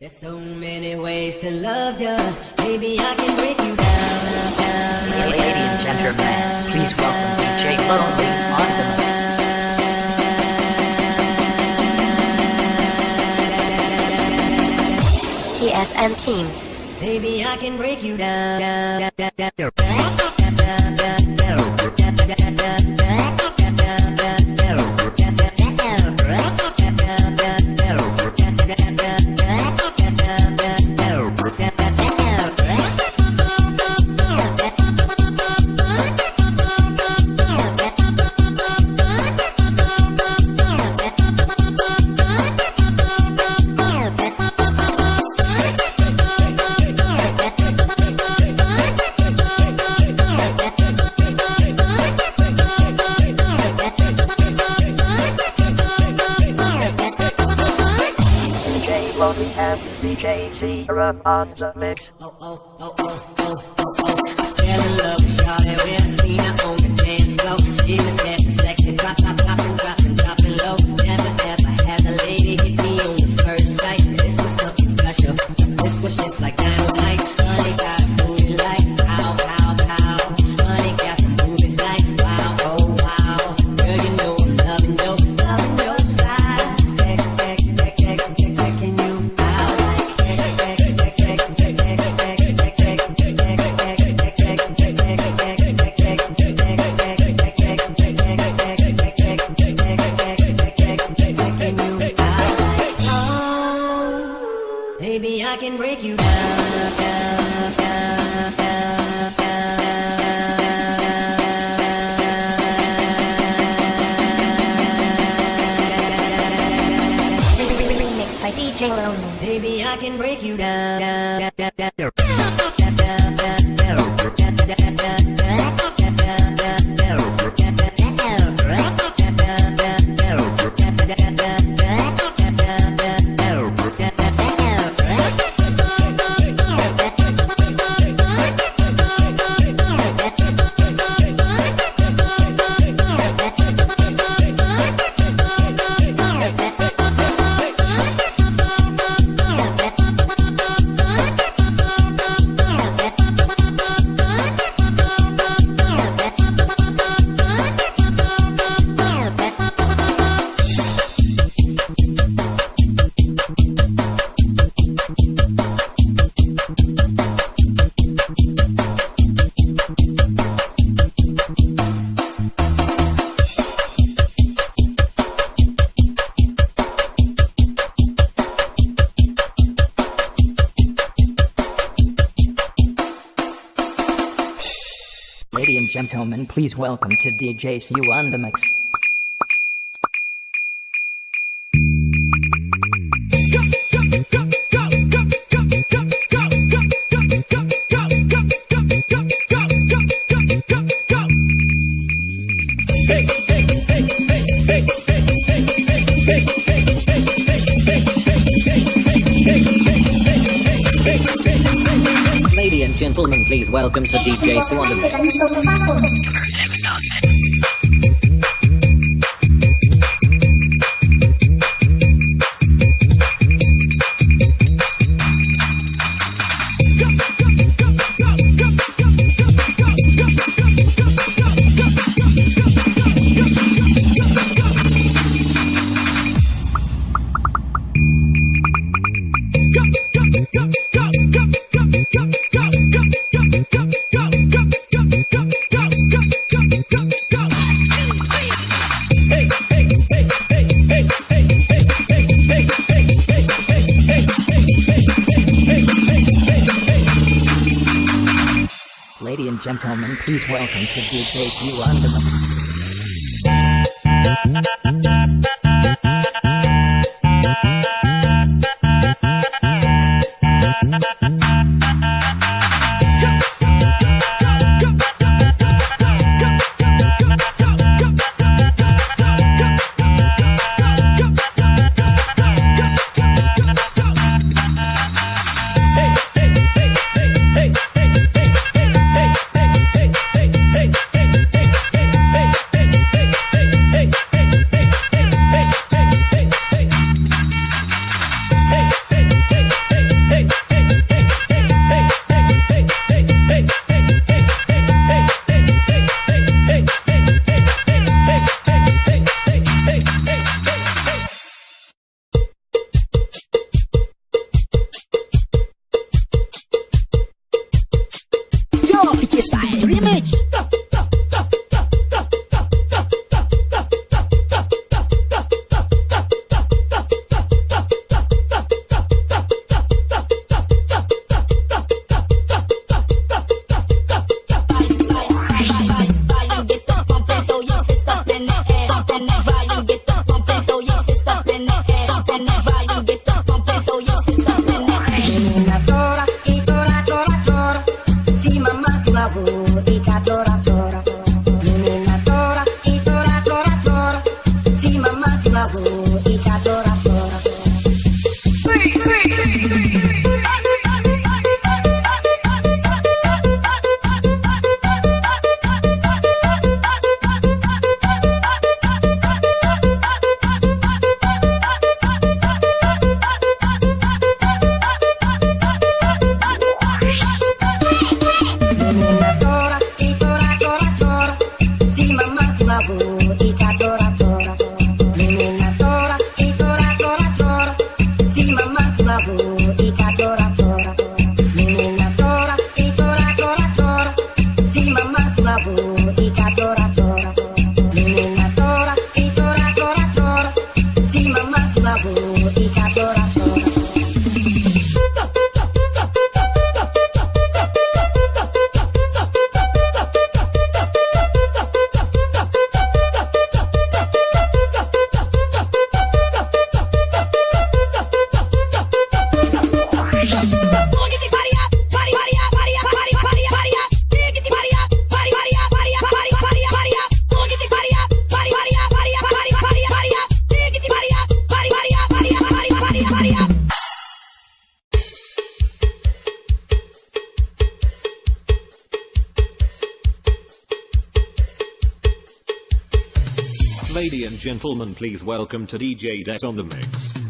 There's so many ways to love you. Maybe I can break you down. Ladies and gentlemen, please welcome DJ Lonely on the mix. TSM team. Maybe I can break you down. And DJ Zero on the mix. I fell in love with Shawty when I seen her on the dance floor. She was dancing sexy, dropping low. Never had a lady hit me on the first sight. This was something special. This was just like dynamite. Honey got a moving like pow, pow, pow. Honey got some movies like wow, oh wow. Girl, you know I'm loving your style. Checking you out. Maybe I can break you Remixed by DJ Lonely. Baby, I can break you down. Ladies and gentlemen, please welcome to DJ CU on the mix. Ladies and gentlemen, please welcome to DJ CU on the mix. Ladies and gentlemen, please welcome to DJ CU on the Hey, Freestyle Remix. Ladies and gentlemen, please welcome to DJ Det on the mix.